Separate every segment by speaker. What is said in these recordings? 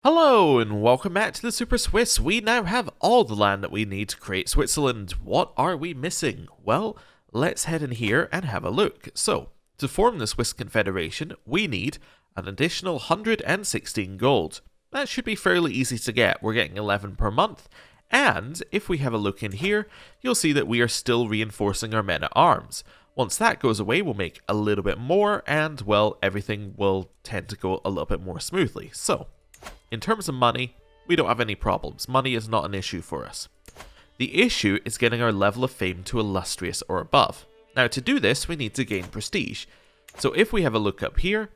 Speaker 1: Hello and welcome back to the Super Swiss. We now have all the land that we need to create Switzerland. What are we missing? Well, let's head in here and have a look. So, to form the Swiss Confederation, we need an additional 116 gold. That should be fairly easy to get. We're getting 11 per month. And if we have a look in here, you'll see that we are still reinforcing our men-at-arms. Once that goes away, we'll make a little bit more and, well, everything will tend to go a little bit more smoothly. So, in terms of money, we don't have any problems. Money is not an issue for us. The issue is getting our level of fame to illustrious or above. Now, to do this, we need to gain prestige. So if we have a look up here,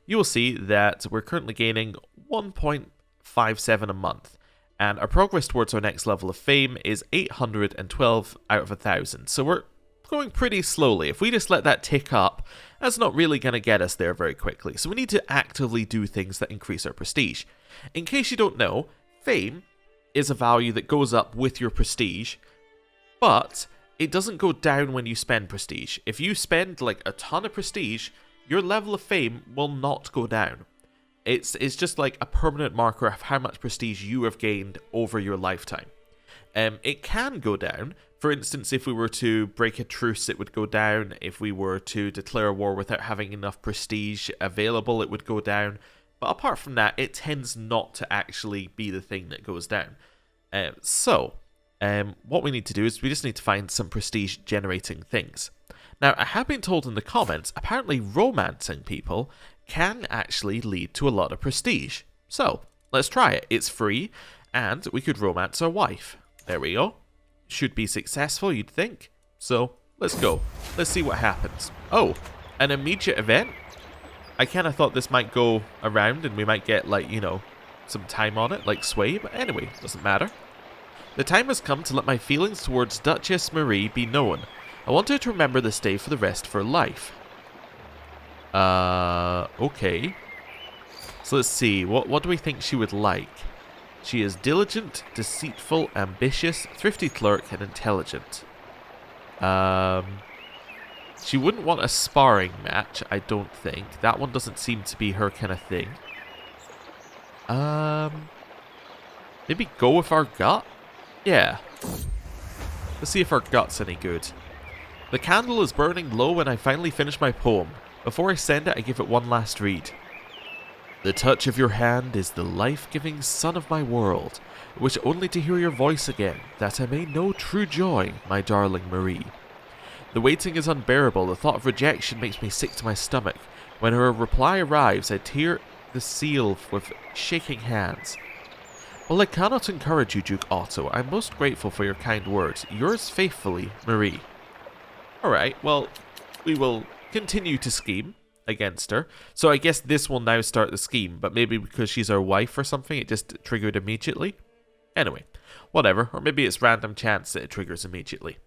Speaker 1: you will see that we're currently gaining 1.57 a month. And our progress towards our next level of fame is 812 out of 1,000. So we're going pretty slowly. If we just let that tick up, that's not really going to get us there very quickly. So we need to actively do things that increase our prestige. In case you don't know, fame is a value that goes up with your prestige, but it doesn't go down when you spend prestige. If you spend like a ton of prestige, your level of fame will not go down. It's just like a permanent marker of how much prestige you have gained over your lifetime. It can go down. For instance, if we were to break a truce, it would go down. If we were to declare a war without having enough prestige available, it would go down. But apart from that, it tends not to actually be the thing that goes down. What we need to do is we just need to find some prestige-generating things. Now, I have been told in the comments, apparently romancing people can actually lead to a lot of prestige. So, let's try it. It's free, and we could romance our wife. There we go. Should be successful, you'd think. So, let's go. Let's see what happens. Oh, an immediate event? I kind of thought this might go around and we might get, like, you know, some time on it, like sway, but anyway, doesn't matter. The time has come to let my feelings towards Duchess Marie be known. I want her to remember this day for the rest of her life. Okay. So let's see, what do we think she would like? She is diligent, deceitful, ambitious, thrifty clerk, and intelligent. She wouldn't want a sparring match, I don't think. That one doesn't seem to be her kind of thing. Maybe go with our gut? Yeah. Let's see if our gut's any good. The candle is burning low when I finally finish my poem. Before I send it, I give it one last read. The touch of your hand is the life-giving sun of my world. I wish only to hear your voice again, that I may know true joy, my darling Marie. The waiting is unbearable. The thought of rejection makes me sick to my stomach. When her reply arrives, I tear the seal with shaking hands. While I cannot encourage you, Duke Otto, I am most grateful for your kind words. Yours faithfully, Marie. Alright, well, we will continue to scheme against her. So I guess this will now start the scheme, but maybe because she's our wife or something, it just triggered immediately. Anyway, whatever. Or maybe it's random chance that it triggers immediately.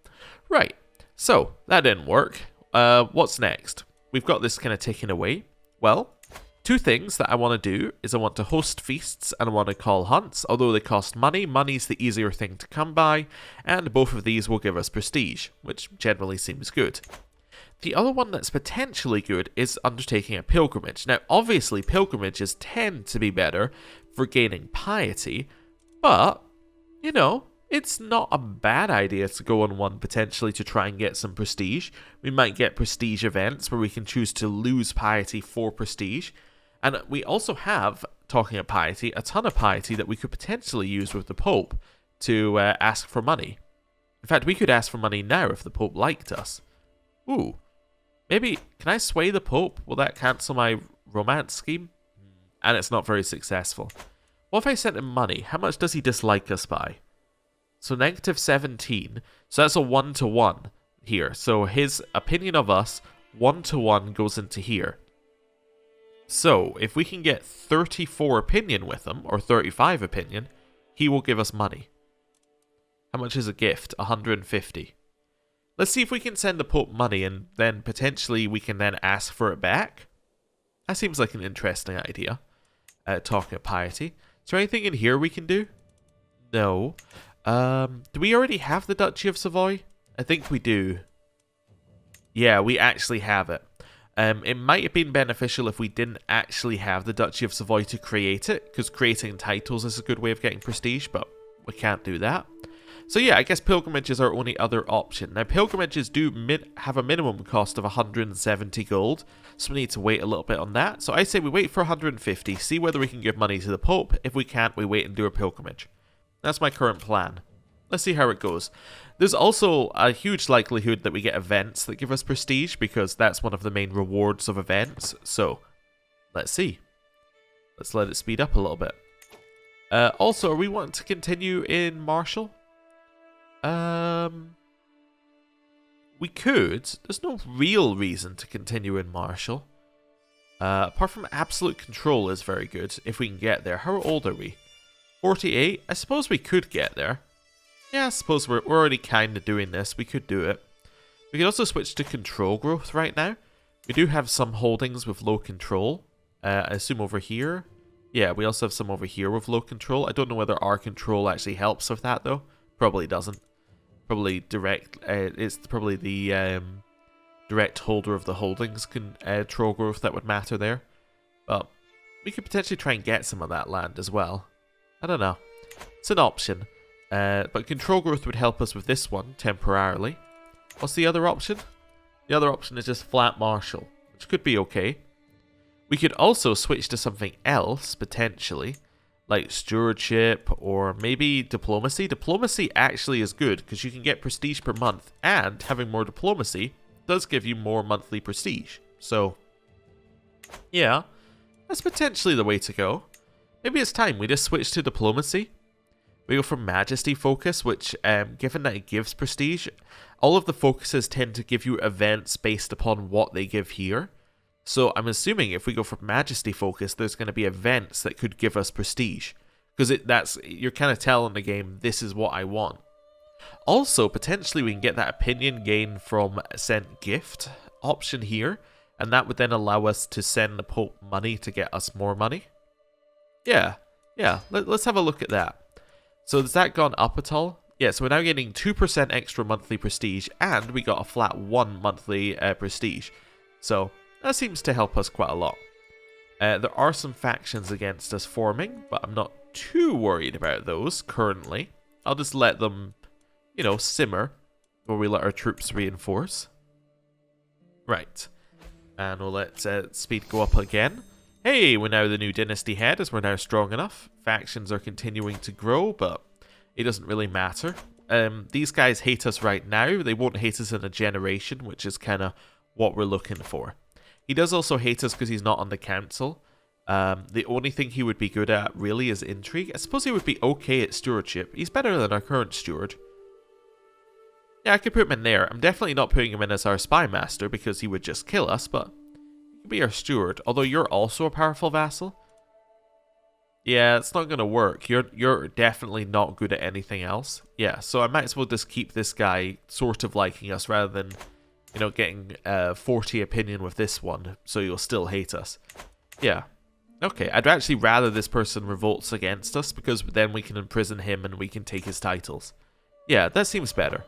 Speaker 1: Right. So, that didn't work. What's next? We've got this kind of ticking away. Well, two things that I want to do is I want to host feasts and I want to call hunts, although they cost money. Money's the easier thing to come by, and both of these will give us prestige, which generally seems good. The other one that's potentially good is undertaking a pilgrimage. Now, obviously, pilgrimages tend to be better for gaining piety, but, you know, it's not a bad idea to go on one potentially to try and get some prestige. We might get prestige events where we can choose to lose piety for prestige. And we also have, talking of piety, a ton of piety that we could potentially use with the Pope to ask for money. In fact, we could ask for money now if the Pope liked us. Ooh. Maybe, can I sway the Pope? Will that cancel my romance scheme? And it's not very successful. What if I sent him money? How much does he dislike us by? So negative 17. So that's a 1-to-1 here. So his opinion of us, 1-to-1 goes into here. So if we can get 34 opinion with him, or 35 opinion, he will give us money. How much is a gift? 150. Let's see if we can send the Pope money and then potentially we can then ask for it back. That seems like an interesting idea. Talking of piety. Is there anything in here we can do? No. Do we already have the Duchy of Savoy? I think we do. Yeah, we actually have it. It might have been beneficial if we didn't actually have the Duchy of Savoy to create it, because creating titles is a good way of getting prestige, but we can't do that. So yeah, I guess pilgrimage is our only other option. Now, pilgrimages do have a minimum cost of 170 gold, so we need to wait a little bit on that. So I say we wait for 150, see whether we can give money to the Pope. If we can't, we wait and do a pilgrimage. That's my current plan. Let's see how it goes. There's also a huge likelihood that we get events that give us prestige, because that's one of the main rewards of events. So, let's see. Let's let it speed up a little bit. Also, are we wanting to continue in Martial? We could. There's no real reason to continue in Martial. Apart from absolute control is very good, if we can get there. How old are we? 48? I suppose we could get there. Yeah, I suppose we're already kind of doing this. We could do it. We could also switch to control growth right now. We do have some holdings with low control. I assume over here. Yeah, we also have some over here with low control. I don't know whether our control actually helps with that, though. Probably doesn't. Probably direct. It's probably the direct holder of the holdings control growth that would matter there. But we could potentially try and get some of that land as well. I don't know. It's an option. But control growth would help us with this one temporarily. What's the other option? The other option is just flat martial, which could be okay. We could also switch to something else, potentially, like stewardship or maybe diplomacy. Diplomacy actually is good because you can get prestige per month, and having more diplomacy does give you more monthly prestige. So, yeah, that's potentially the way to go. Maybe it's time we just switch to diplomacy. We go for Majesty Focus, which, given that it gives prestige, all of the focuses tend to give you events based upon what they give here. So I'm assuming if we go for Majesty Focus, there's going to be events that could give us prestige. Because you're kind of telling the game, this is what I want. Also, potentially we can get that opinion gain from sent gift option here, and that would then allow us to send the Pope money to get us more money. Yeah, let's have a look at that. So has that gone up at all? Yeah, so we're now getting 2% extra monthly prestige, and we got a flat 1 monthly prestige. So that seems to help us quite a lot. There are some factions against us forming, but I'm not too worried about those currently. I'll just let them, simmer, while we let our troops reinforce. Right. And we'll let speed go up again. Hey, we're now the new dynasty head, as we're now strong enough. Factions are continuing to grow, but it doesn't really matter. These guys hate us right now. They won't hate us in a generation, which is kind of what we're looking for. He does also hate us because he's not on the council. The only thing he would be good at, really, is intrigue. I suppose he would be okay at stewardship. He's better than our current steward. Yeah, I could put him in there. I'm definitely not putting him in as our spy master, because he would just kill us, but he could be our steward. Although you're also a powerful vassal. Yeah, it's not going to work. You're definitely not good at anything else. Yeah, so I might as well just keep this guy sort of liking us rather than, getting 40 opinion with this one, so you'll still hate us. Yeah. Okay, I'd actually rather this person revolts against us, because then we can imprison him and we can take his titles. Yeah, that seems better.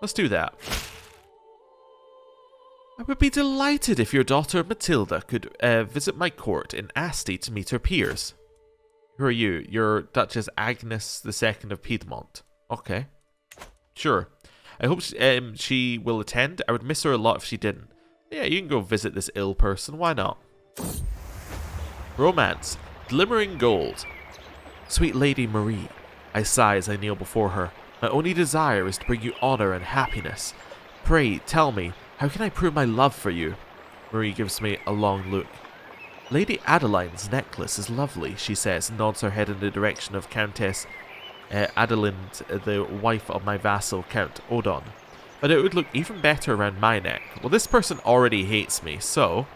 Speaker 1: Let's do that. I would be delighted if your daughter Matilda could visit my court in Asti to meet her peers. Who are you? You're Duchess Agnes II of Piedmont. Okay. Sure. I hope she will attend. I would miss her a lot if she didn't. Yeah, you can go visit this ill person. Why not? Romance. Glimmering gold. Sweet Lady Marie. I sigh as I kneel before her. My only desire is to bring you honor and happiness. Pray, tell me, how can I prove my love for you? Marie gives me a long look. Lady Adeline's necklace is lovely, she says, and nods her head in the direction of Countess Adelind, the wife of my vassal, Count Odon. But it would look even better around my neck. Well, this person already hates me, so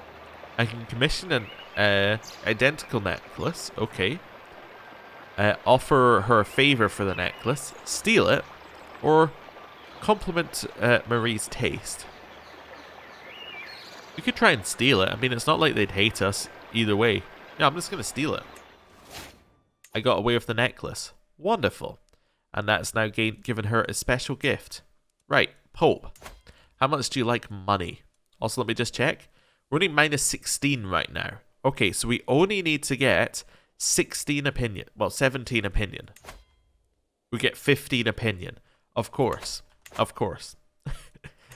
Speaker 1: I can commission an identical necklace. Okay. Offer her a favor for the necklace, steal it, or compliment Marie's taste. We could try and steal it. I mean, it's not like they'd hate us either way. Yeah, I'm just going to steal it. I got away with the necklace. Wonderful. And that's now given her a special gift. Right, Pope. How much do you like money? Also, let me just check. We're only minus 16 right now. Okay, so we only need to get 16 opinion. Well, 17 opinion. We get 15 opinion. Of course. Of course.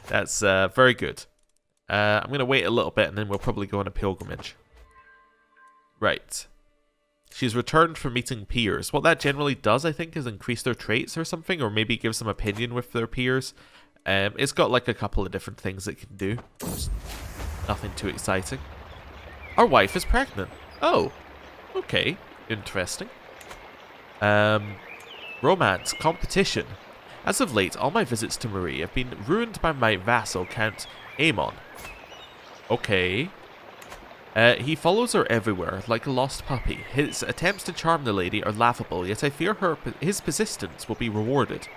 Speaker 1: That's very good. I'm going to wait a little bit and then we'll probably go on a pilgrimage. Right. She's returned from meeting peers. What that generally does, I think, is increase their traits or something, or maybe gives them opinion with their peers. It's got like a couple of different things it can do. Just nothing too exciting. Our wife is pregnant. Oh. Okay. Interesting. Romance. Competition. As of late, all my visits to Marie have been ruined by my vassal, Count Aemon. Okay. He follows her everywhere, like a lost puppy. His attempts to charm the lady are laughable, yet I fear his persistence will be rewarded.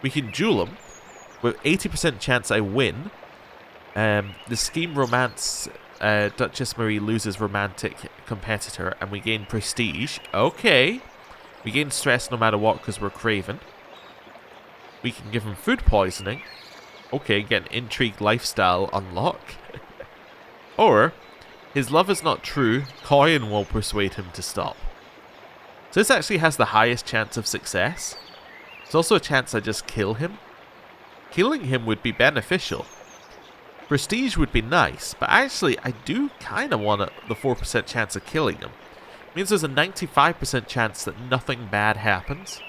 Speaker 1: We can duel him. With 80% chance I win. The scheme romance... Duchess Marie loses romantic competitor, and we gain prestige. Okay. We gain stress no matter what, because we're craven. We can give him food poisoning. Okay, get an intrigue lifestyle unlock. Or... his love is not true, coin will persuade him to stop. So this actually has the highest chance of success. There's also a chance I just kill him. Killing him would be beneficial. Prestige would be nice, but actually I do kind of want the 4% chance of killing him. It means there's a 95% chance that nothing bad happens.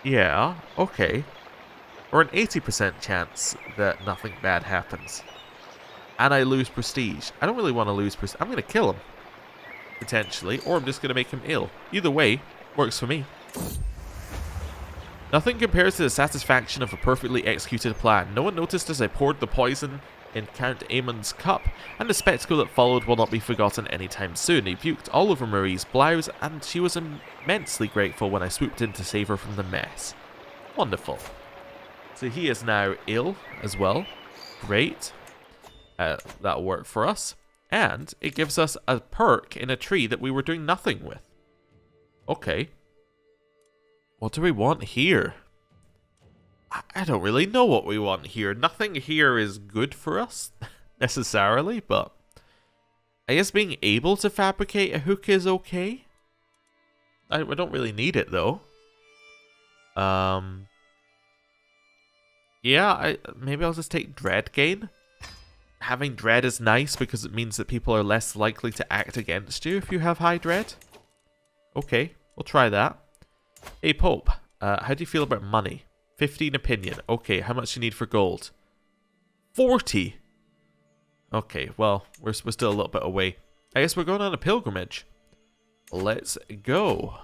Speaker 1: Yeah, okay. Or an 80% chance that nothing bad happens. And I lose prestige. I don't really want to lose prestige. I'm going to kill him. Potentially. Or I'm just going to make him ill. Either way, works for me. Nothing compares to the satisfaction of a perfectly executed plan. No one noticed as I poured the poison in Count Aemon's cup, and the spectacle that followed will not be forgotten anytime soon. He puked all over Marie's blouse, and she was immensely grateful when I swooped in to save her from the mess. Wonderful. So he is now ill as well. Great. That'll work for us. And it gives us a perk in a tree that we were doing nothing with. Okay. What do we want here? I don't really know what we want here. Nothing here is good for us, necessarily, but... I guess being able to fabricate a hook is okay. I don't really need it, though. Yeah, maybe I'll just take Dread Gain. Having dread is nice because it means that people are less likely to act against you if you have high dread. Okay, we'll try that. Hey, Pope, how do you feel about money? 15 opinion. Okay, how much do you need for gold? 40! Okay, well, we're still a little bit away. I guess we're going on a pilgrimage. Let's go.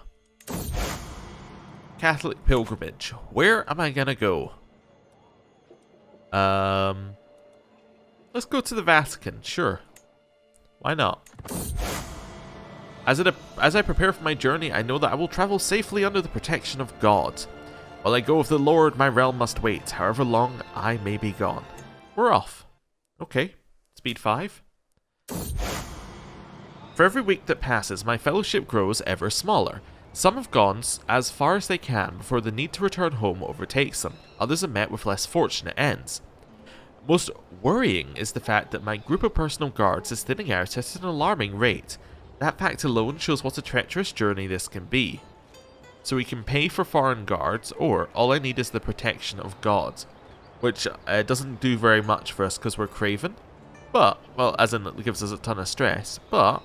Speaker 1: Catholic pilgrimage. Where am I gonna go? Let's go to the Vatican, sure. Why not? As I prepare for my journey, I know that I will travel safely under the protection of God. While I go with the Lord, my realm must wait, however long I may be gone. We're off. Okay, speed 5. For every week that passes, my fellowship grows ever smaller. Some have gone as far as they can before the need to return home overtakes them. Others are met with less fortunate ends. Most worrying is the fact that my group of personal guards is thinning out at an alarming rate. That fact alone shows what a treacherous journey this can be. So we can pay for foreign guards, or all I need is the protection of God. Which doesn't do very much for us because we're craven. But, well, as in it gives us a ton of stress. But,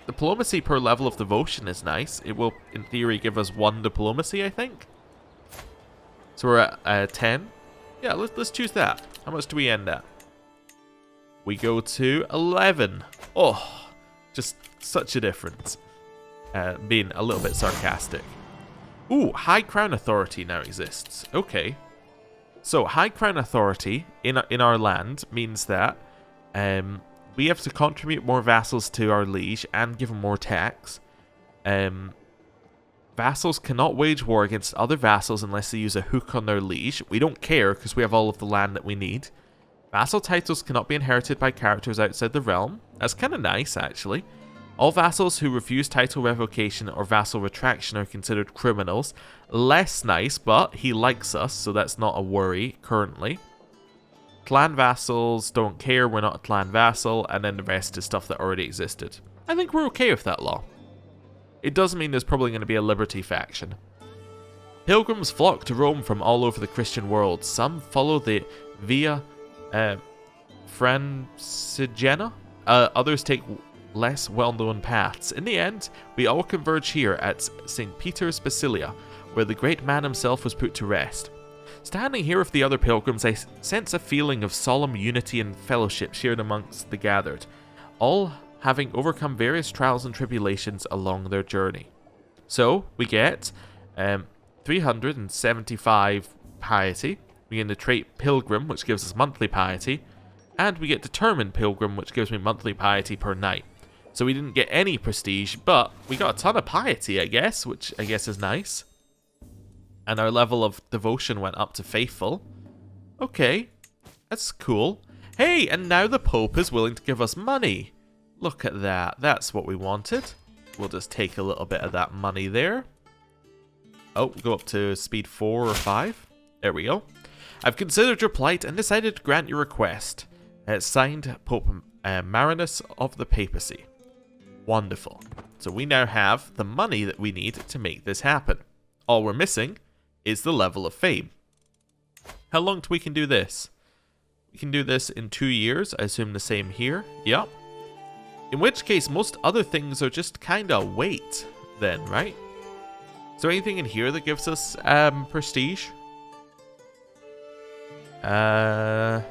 Speaker 1: diplomacy per level of devotion is nice. It will, in theory, give us 1 diplomacy, I think. So we're at 10. Yeah, let's choose that. How much do we end at? We go to 11. Oh, just such a difference. Being a little bit sarcastic. Ooh, High Crown Authority now exists. Okay. So, High Crown Authority in our land means that we have to contribute more vassals to our liege and give them more tax. Vassals cannot wage war against other vassals unless they use a hook on their liege. We don't care because we have all of the land that we need. Vassal titles cannot be inherited by characters outside the realm. That's kind of nice, actually. All vassals who refuse title revocation or vassal retraction are considered criminals. Less nice, but he likes us, so that's not a worry currently. clan vassals don't care, we're not a clan vassal, and then the rest is stuff that already existed. I think we're okay with that law. It does mean there's probably going to be a liberty faction. Pilgrims flock to Rome from all over the Christian world. Some follow the Via Francigena. Others take less well-known paths. In the end, we all converge here at St. Peter's Basilia, where the great man himself was put to rest. Standing here with the other pilgrims, I sense a feeling of solemn unity and fellowship shared amongst the gathered, all having overcome various trials and tribulations along their journey. So, we get 375 piety, we get the trait Pilgrim, which gives us monthly piety, and we get Determined Pilgrim, which gives me monthly piety per night. So we didn't get any prestige, but we got a ton of piety, I guess, which I guess is nice. And our level of devotion went up to Faithful. Okay, that's cool. Hey, and now the Pope is willing to give us money. Look at that, that's what we wanted. We'll just take a little bit of that money there. Oh, go up to speed 4 or 5. There we go. I've considered your plight and decided to grant your request. Signed, Pope Marinus of the Papacy. Wonderful. So we now have the money that we need to make this happen. All we're missing is the level of fame. How long do we can do this? We can do this in 2 years. I assume the same here. Yep. In which case, most other things are just kind of wait then, right? Is there anything in here that gives us prestige? No.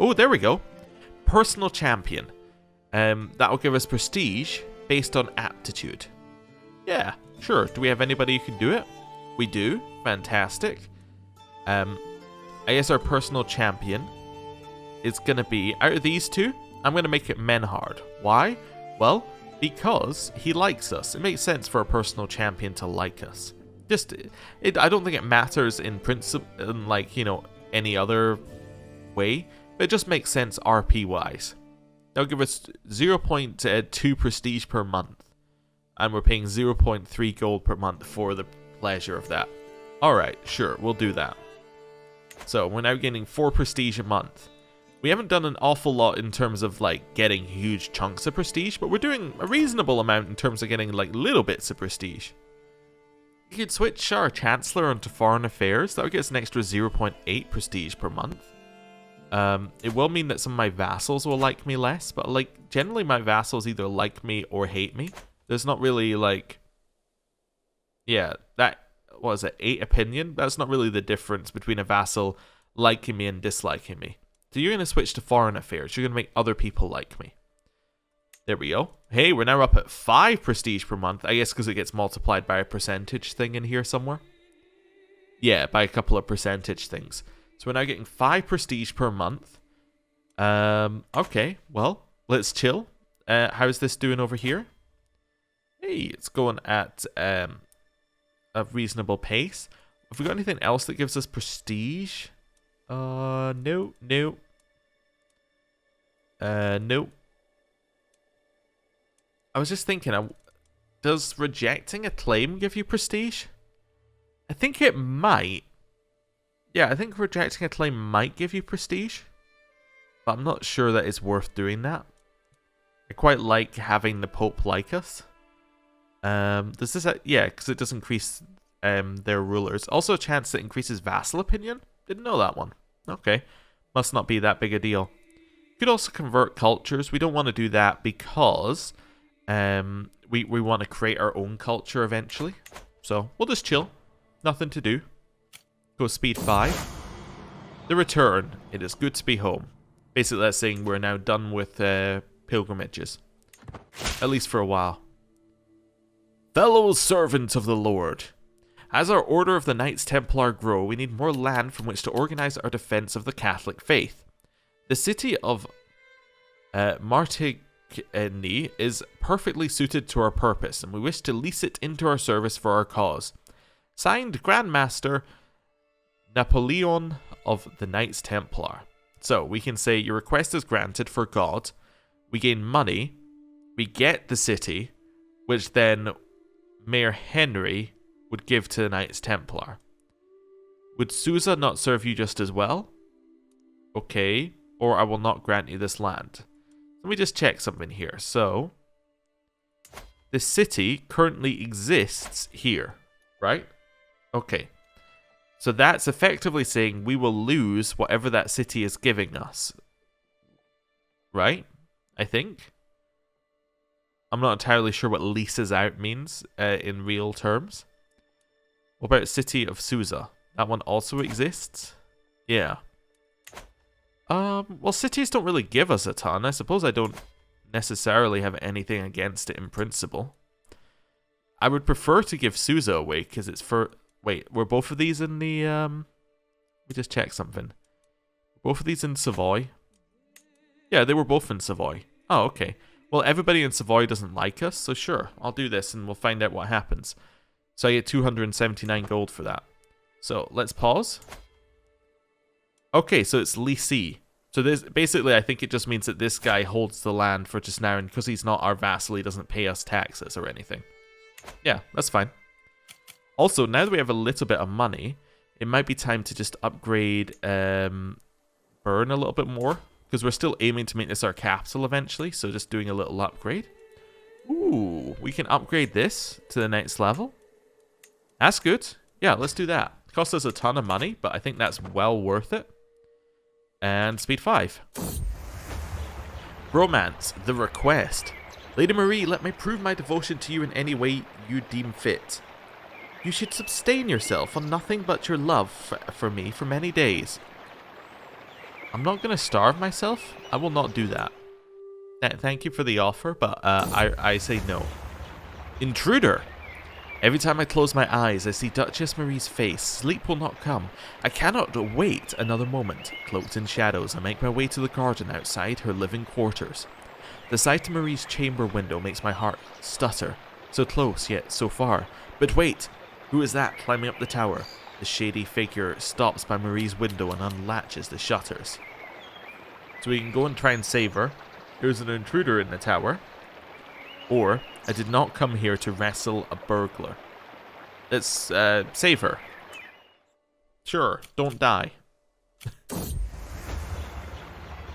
Speaker 1: Oh, there we go. Personal champion. That will give us prestige based on aptitude. Yeah, sure. Do we have anybody who can do it? We do. Fantastic. I guess our personal champion is going to be, out of these two, I'm going to make it Menhard. Why? Well, because he likes us. It makes sense for a personal champion to like us. I don't think it matters in principle, in like, you know, any other way, but it just makes sense RP-wise. That'll give us 0.2 prestige per month, and we're paying 0.3 gold per month for the pleasure of that. Alright, sure, we'll do that. So, we're now gaining 4 prestige a month. We haven't done an awful lot in terms of, like, getting huge chunks of prestige, but we're doing a reasonable amount in terms of getting, like, little bits of prestige. You could switch our Chancellor onto Foreign Affairs. That would get us an extra 0.8 prestige per month. It will mean that some of my vassals will like me less, but, like, generally my vassals either like me or hate me. There's not really, like... Yeah, that... What is it? 8 opinion? That's not really the difference between a vassal liking me and disliking me. So you're going to switch to Foreign Affairs. You're going to make other people like me. There we go. Hey, we're now up at 5 prestige per month. I guess because it gets multiplied by a percentage thing in here somewhere. Yeah, by a couple of percentage things. So we're now getting 5 prestige per month. Okay, well, let's chill. How's this doing over here? Hey, it's going at a reasonable pace. Have we got anything else that gives us prestige? No. Nope. I was just thinking, does rejecting a claim give you prestige? I think it might. Yeah, I think rejecting a claim might give you prestige. But I'm not sure that it's worth doing that. I quite like having the Pope like us. Does this... yeah, because it does increase their rulers. Also a chance that increases vassal opinion? Didn't know that one. Okay. Must not be that big a deal. You could also convert cultures. We don't want to do that because... we want to create our own culture eventually. So, we'll just chill. Nothing to do. Go speed 5. The return. It is good to be home. Basically, that's saying we're now done with pilgrimages. At least for a while. Fellow servants of the Lord. As our Order of the Knights Templar grow, we need more land from which to organize our defense of the Catholic faith. The city of Martigny is perfectly suited to our purpose, and we wish to lease it into our service for our cause. Signed, Grandmaster Napoleon of the Knights Templar. So, we can say, your request is granted for God. We gain money. We get the city, which then Mayor Henry would give to the Knights Templar. Would Susa not serve you just as well? Okay. Or I will not grant you this land. Let me just check something here. So, the city currently exists here, right? Okay. So that's effectively saying we will lose whatever that city is giving us. Right? I think. I'm not entirely sure what leases out means in real terms. What about City of Susa? That one also exists? Yeah. Well, cities don't really give us a ton. I suppose I don't necessarily have anything against it in principle. I would prefer to give Susa away because it's for... Wait, were both of these in the... Let me just check something. Both of these in Savoy? Yeah, they were both in Savoy. Oh, okay. Well, everybody in Savoy doesn't like us, so sure, I'll do this and we'll find out what happens. So I get 279 gold for that. So, let's pause. Okay, so it's leasee. So this basically, I think it just means that this guy holds the land for just now, and because he's not our vassal, he doesn't pay us taxes or anything. Yeah, that's fine. Also, now that we have a little bit of money, it might be time to just upgrade Burn a little bit more, because we're still aiming to make this our capital eventually, so just doing a little upgrade. Ooh, we can upgrade this to the next level. That's good. Yeah, let's do that. It costs us a ton of money, but I think that's well worth it. And speed 5. Romance, the request. Lady Marie, let me prove my devotion to you in any way you deem fit. You should sustain yourself on nothing but your love for me for many days. I'm not going to starve myself. I will not do that. Thank you for the offer, but I say no. Intruder. Every time I close my eyes, I see Duchess Marie's face. Sleep will not come. I cannot wait another moment. Cloaked in shadows, I make my way to the garden outside her living quarters. The sight of Marie's chamber window makes my heart stutter. So close, yet so far. But wait! Who is that climbing up the tower? The shady figure stops by Marie's window and unlatches the shutters. So we can go and try and save her. There's an intruder in the tower. Or, I did not come here to wrestle a burglar. Let's save her. Sure, don't die.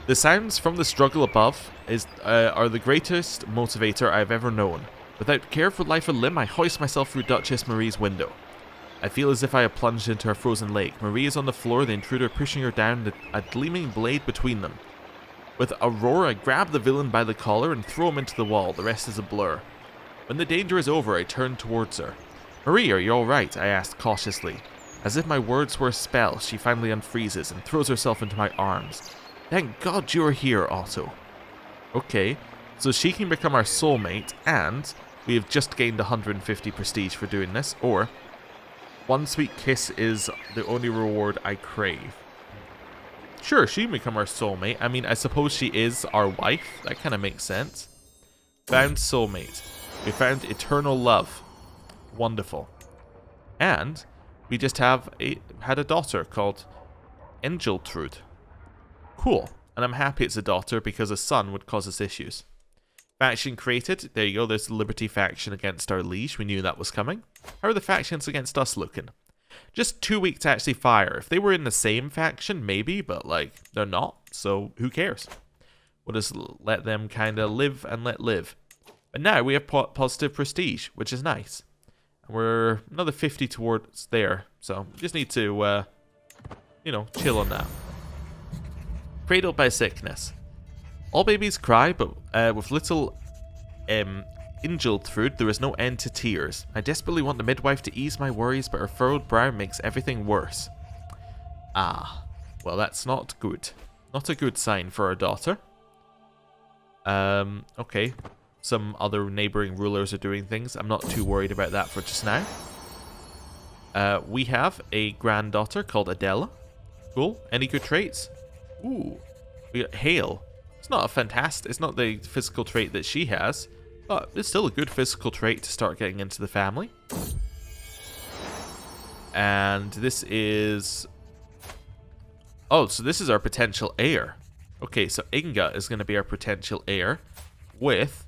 Speaker 1: The sounds from the struggle above are the greatest motivator I've ever known. Without care for life or limb, I hoist myself through Duchess Marie's window. I feel as if I have plunged into a frozen lake. Marie is on the floor, the intruder pushing her down, a gleaming blade between them. With a roar, I grab the villain by the collar and throw him into the wall. The rest is a blur. When the danger is over, I turn towards her. Marie, are you alright? I asked cautiously. As if my words were a spell, she finally unfreezes and throws herself into my arms. Thank God you're here, Otto. Okay, so she can become our soulmate, and we have just gained 150 prestige for doing this, or one sweet kiss is the only reward I crave. Sure, she can become our soulmate. I mean, I suppose she is our wife. That kind of makes sense. Found soulmate. We found eternal love. Wonderful. And we just had a daughter called Engeltrude. Cool. And I'm happy it's a daughter because a son would cause us issues. Faction created. There you go. There's the Liberty faction against our liege. We knew that was coming. How are the factions against us looking? Just too weak to actually fire. If they were in the same faction, maybe, but like they're not, so who cares? We'll just let them kind of live and let live. But now we have positive prestige, which is nice. And we're another 50 towards there, so we just need to, chill on that. Cradled by sickness. All babies cry, but with little Engeltrude, there is no end to tears. I desperately want the midwife to ease my worries, but her furrowed brow makes everything worse. Ah, well that's not good. Not a good sign for our daughter. Okay. Some other neighboring rulers are doing things. I'm not too worried about that for just now. We have a granddaughter called Adela. Cool. Any good traits? Ooh. We got Hail. It's not the physical trait that she has. But it's still a good physical trait to start getting into the family. And this is... Oh, so this is our potential heir. Okay, so Inga is going to be our potential heir with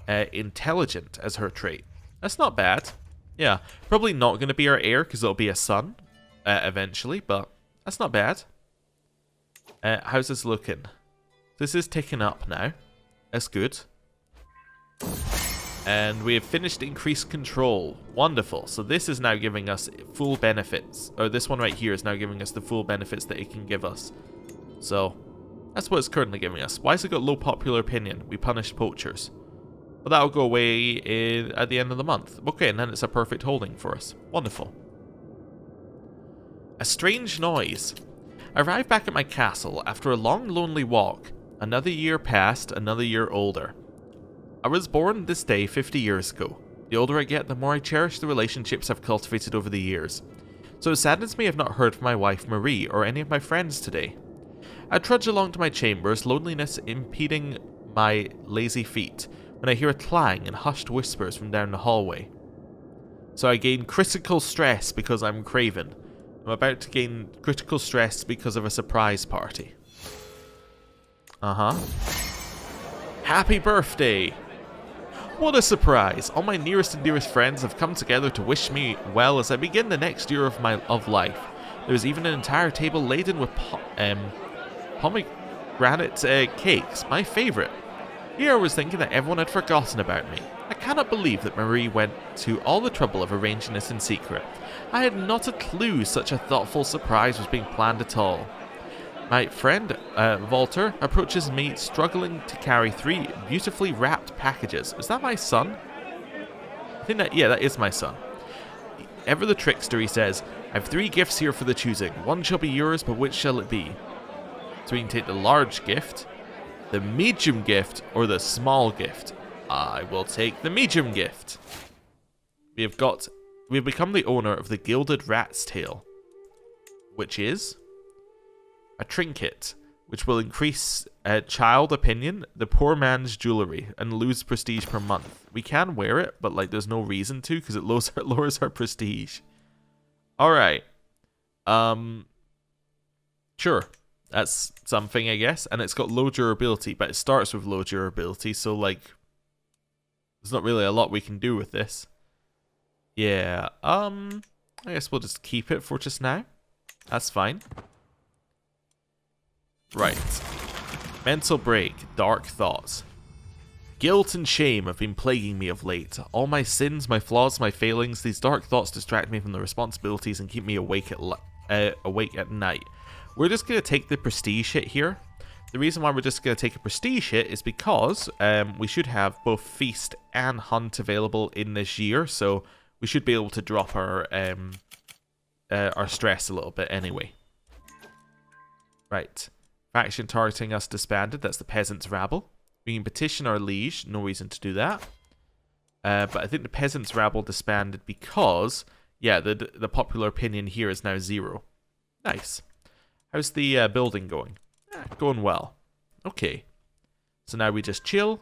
Speaker 1: intelligent as her trait. That's not bad. Yeah, probably not going to be our heir because it'll be a son eventually, but that's not bad. How's this looking? This is ticking up now. That's good. And we have finished increased control. Wonderful. So this is now giving us full benefits. Or this one right here is now giving us the full benefits that it can give us. So that's what it's currently giving us. Why has it got low popular opinion? We punished poachers. But that'll go away at the end of the month. Okay, and then it's a perfect holding for us. Wonderful. A strange noise. I arrived back at my castle after a long, lonely walk. Another year passed, another year older. I was born this day 50 years ago. The older I get, the more I cherish the relationships I've cultivated over the years. So it saddens me I have not heard from my wife Marie or any of my friends today. I trudge along to my chambers, loneliness impeding my lazy feet, when I hear a clang and hushed whispers from down the hallway. So I gain critical stress because I'm craven. I'm about to gain critical stress because of a surprise party. Happy birthday! What a surprise! All my nearest and dearest friends have come together to wish me well as I begin the next year of life. There's even an entire table laden with pomegranate cakes, my favourite. Here I was thinking that everyone had forgotten about me. I cannot believe that Marie went to all the trouble of arranging this in secret. I had not a clue such a thoughtful surprise was being planned at all. My friend, Walter, approaches me struggling to carry 3 beautifully wrapped packages. Is that my son? I think that, yeah, that is my son. Ever the trickster, he says, I have 3 gifts here for the choosing. One shall be yours, but which shall it be? So we can take the large gift, the medium gift, or the small gift. I will take the medium gift. We have become the owner of the Gilded Rat's Tail, which is a trinket, which will increase child opinion, the poor man's jewelry, and lose prestige per month. We can wear it, but like there's no reason to because it lowers our prestige. All right. Sure. That's something, I guess. And it's got low durability, but it starts with low durability, so like there's not really a lot we can do with this. Yeah, I guess we'll just keep it for just now. That's fine. Right. Mental break. Dark thoughts. Guilt and shame have been plaguing me of late. All my sins, my flaws, my failings, these dark thoughts distract me from the responsibilities and keep me awake at night. We're just going to take the prestige hit here. The reason why we're just going to take a prestige hit is because we should have both feast and hunt available in this year, so we should be able to drop our stress a little bit anyway. Right. Faction targeting us disbanded. That's the peasants' rabble. We can petition our liege. No reason to do that. But I think the peasants' rabble disbanded because, yeah, the popular opinion here is now 0. Nice. How's the building going? Going well. Okay. So now we just chill.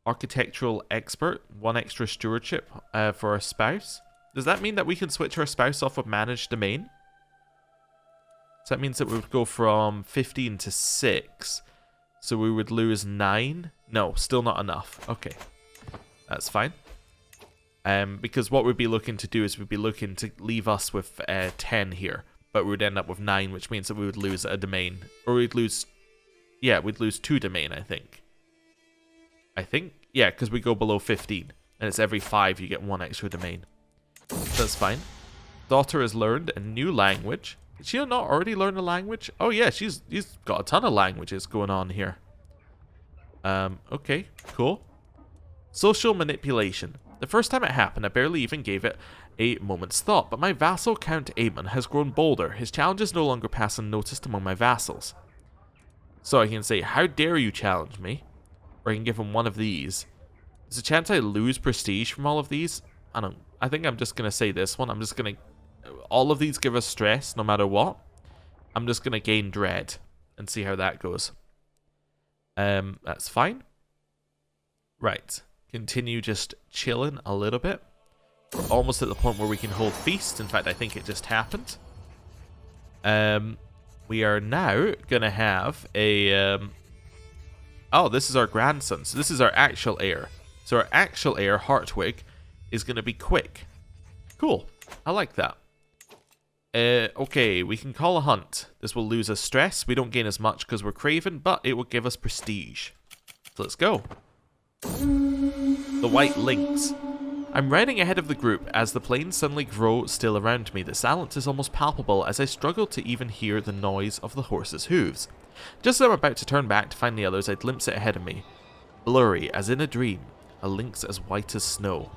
Speaker 1: Architectural expert. 1 extra stewardship for our spouse. Does that mean that we can switch our spouse off of managed domain? So that means that we would go from 15 to 6. So we would lose 9. No, still not enough. Okay. That's fine. Because what we'd be looking to do is we'd be looking to leave us with 10 here. But we would end up with 9, which means that we would lose a domain. Or we'd lose... Yeah, we'd lose 2 domain, I think. Yeah, because we go below 15. And it's every 5 you get 1 extra domain. So that's fine. Daughter has learned a new language. Did she not already learn a language? Oh yeah, she's got a ton of languages going on here. Okay, cool. Social manipulation. The first time it happened, I barely even gave it a moment's thought, but my vassal Count Aemon has grown bolder. His challenges no longer pass unnoticed among my vassals. So I can say, how dare you challenge me? Or I can give him one of these. There's a chance I lose prestige from all of these. I think I'm just going to say this one. I'm just going to... All of these give us stress, no matter what. I'm just going to gain dread and see how that goes. That's fine. Right. Continue just chilling a little bit. We're almost at the point where we can hold feast. In fact, I think it just happened. We are now going to have a... Oh, this is our grandson. So this is our actual heir. So our actual heir, Hartwig, is going to be quick. Cool. I like that. Okay, we can call a hunt. This will lose us stress. We don't gain as much because we're craven, but it will give us prestige. So let's go. The White Lynx. I'm riding ahead of the group as the plains suddenly grow still around me. The silence is almost palpable as I struggle to even hear the noise of the horse's hooves. Just as I'm about to turn back to find the others, I glimpse it ahead of me. Blurry, as in a dream, a lynx as white as snow.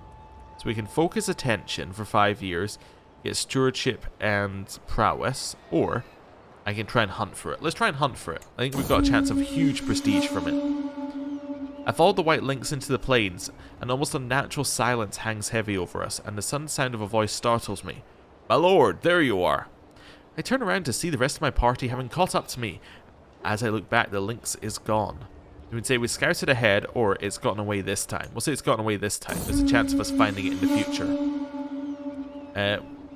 Speaker 1: So we can focus attention for 5 years, get stewardship and prowess, or I can try and hunt for it. Let's try and hunt for it. I think we've got a chance of huge prestige from it. I followed the white lynx into the plains. An almost unnatural silence hangs heavy over us, and the sudden sound of a voice startles me. My lord, there you are. I turn around to see the rest of my party having caught up to me. As I look back, the lynx is gone. You would say we scouted ahead, or it's gotten away this time. We'll say it's gotten away this time. There's a chance of us finding it in the future.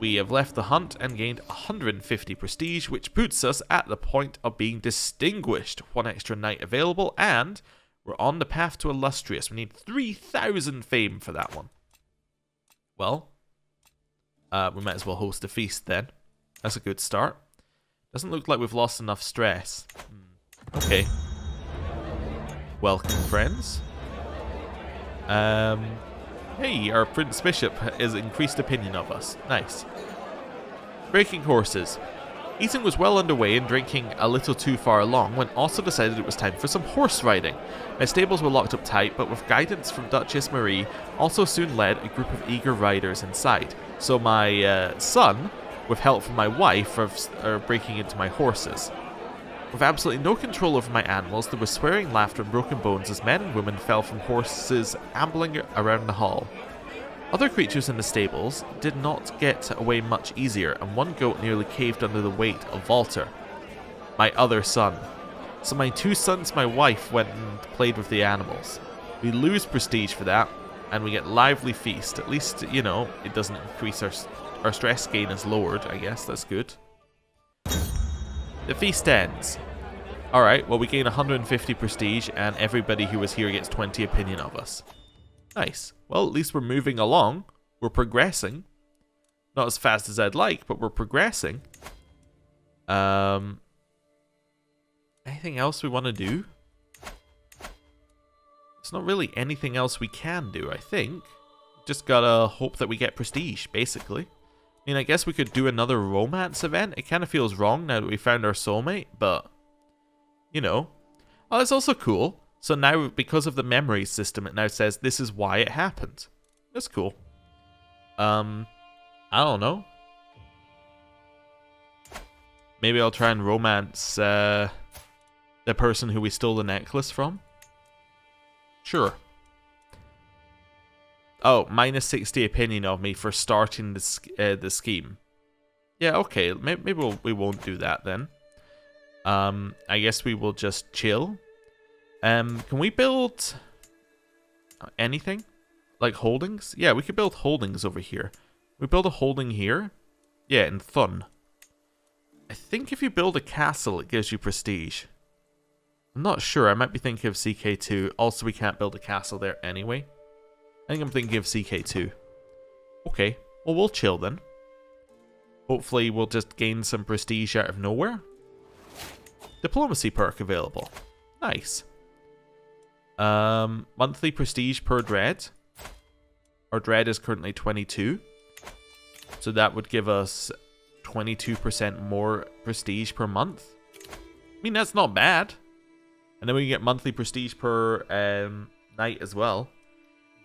Speaker 1: We have left the hunt and gained 150 prestige, which puts us at the point of being distinguished. 1 extra night available, and we're on the path to illustrious. We need 3,000 fame for that one. Well, we might as well host a feast then. That's a good start. Doesn't look like we've lost enough stress. Okay. Welcome, friends. Hey, our Prince Bishop has increased opinion of us. Nice. Breaking horses. Eating was well underway and drinking a little too far along when Otto decided it was time for some horse riding. My stables were locked up tight, but with guidance from Duchess Marie, Otto soon led a group of eager riders inside. So my son, with help from my wife, are breaking into my horses. With absolutely no control over my animals, there was swearing, laughter, and broken bones as men and women fell from horses ambling around the hall. Other creatures in the stables did not get away much easier, and one goat nearly caved under the weight of Walter, my other son. So my 2 sons, my wife, went and played with the animals. We lose prestige for that, and we get lively feast. At least, you know, it doesn't increase our stress gain is lowered, I guess. That's good. The feast ends. Alright, well we gain 150 prestige, and everybody who was here gets 20 opinion of us. Nice. Well, at least we're moving along. We're progressing. Not as fast as I'd like, but we're progressing. Anything else we want to do? There's not really anything else we can do, I think. Just gotta hope that we get prestige, basically. I mean, I guess we could do another romance event. It kind of feels wrong now that we found our soulmate, but, you know. Oh, it's also cool. So now, because of the memory system, it now says this is why it happened. That's cool. I don't know. Maybe I'll try and romance the person who we stole the necklace from. Sure. Oh, minus 60 opinion of me for starting the scheme. Yeah, okay. Maybe we won't do that then. I guess we will just chill. Can we build anything? Like holdings? Yeah, we could build holdings over here. We build a holding here? Yeah, in Thun. I think if you build a castle, it gives you prestige. I'm not sure. I might be thinking of CK2. Also, we can't build a castle there anyway. I think I'm thinking of CK2. Okay. Well, we'll chill then. Hopefully, we'll just gain some prestige out of nowhere. Diplomacy perk available. Nice. Monthly prestige per dread. Our dread is currently 22. So that would give us 22% more prestige per month. I mean, that's not bad. And then we can get monthly prestige per night as well.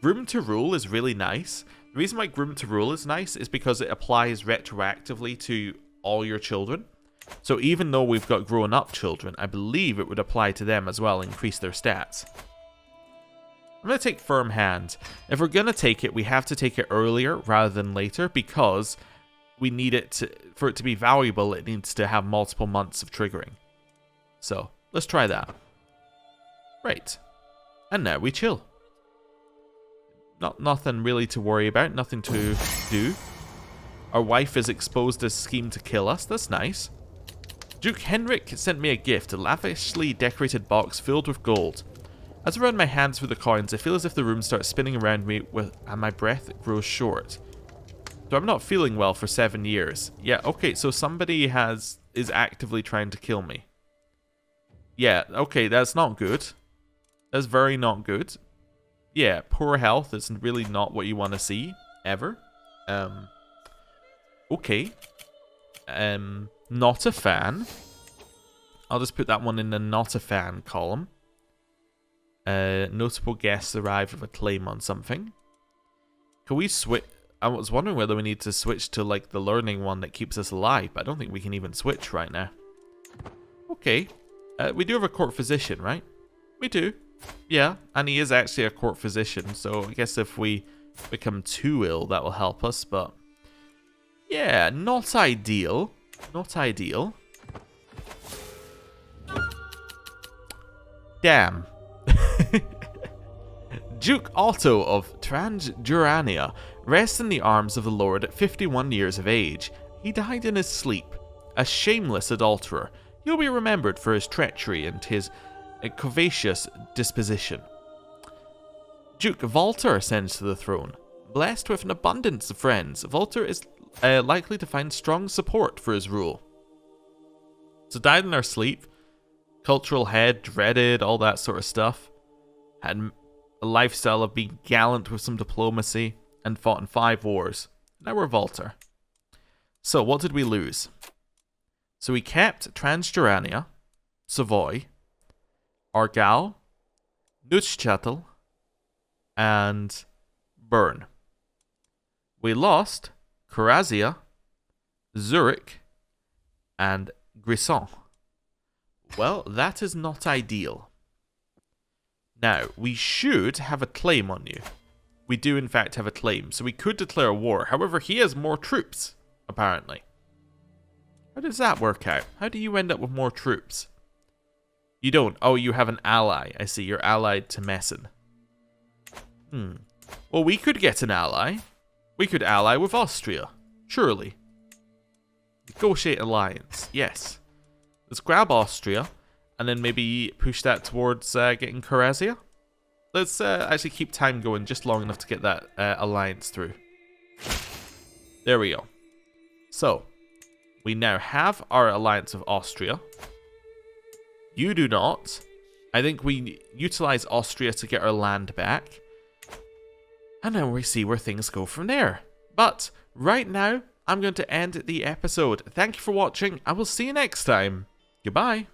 Speaker 1: Groom to Rule is really nice. The reason why Groom to Rule is nice is because it applies retroactively to all your children. So even though we've got grown up children, I believe it would apply to them as well, increase their stats. I'm going to take Firm Hand. If we're going to take it, we have to take it earlier rather than later because we need it for it to be valuable, it needs to have multiple months of triggering. So, let's try that. Right. And now we chill. Nothing really to worry about, nothing to do. Our wife is exposed as a scheme to kill us, that's nice. Duke Henrik sent me a gift, a lavishly decorated box filled with gold. As I run my hands through the coins, I feel as if the room starts spinning around me and my breath grows short. So I'm not feeling well for 7 years. Yeah, okay, so somebody is actively trying to kill me. Yeah, okay, that's not good. That's very not good. Yeah, poor health is really not what you want to see, ever. Okay. Not a fan. I'll just put that one in the not a fan column. Notable guests arrive with a claim on something. Can we switch? I was wondering whether we need to switch to like the learning one that keeps us alive, but I don't think we can even switch right now. Okay. We do have a court physician, right? We do. Yeah, and he is actually a court physician, so I guess if we become too ill, that will help us, but... yeah, not ideal. Not ideal. Damn. Duke Otto of Transjurania rests in the arms of the Lord at 51 years of age. He died in his sleep, a shameless adulterer. He'll be remembered for his treachery and his covetous disposition. Duke Walter ascends to the throne. Blessed with an abundance of friends, Walter is likely to find strong support for his rule. So died in our sleep, cultural head, dreaded, all that sort of stuff. Had a lifestyle of being gallant with some diplomacy, and fought in 5 wars. Now we're Walter. So what did we lose? So we kept Transjurania, Savoy, Argyll, Neuchâtel, and Bern. We lost Carazia, Zurich, and Grisons. Well, that is not ideal. Now, we should have a claim on you. We do, in fact, have a claim, so we could declare war. However, he has more troops, apparently. How does that work out? How do you end up with more troops? You don't. Oh, you have an ally. I see. You're allied to Meissen. Well, we could get an ally. We could ally with Austria. Surely. Negotiate alliance. Yes. Let's grab Austria. And then maybe push that towards getting Carazia. Let's actually keep time going just long enough to get that alliance through. There we go. So, we now have our alliance of Austria. You do not. I think we utilize Austria to get our land back. And then we see where things go from there. But, right now, I'm going to end the episode. Thank you for watching. I will see you next time. Goodbye.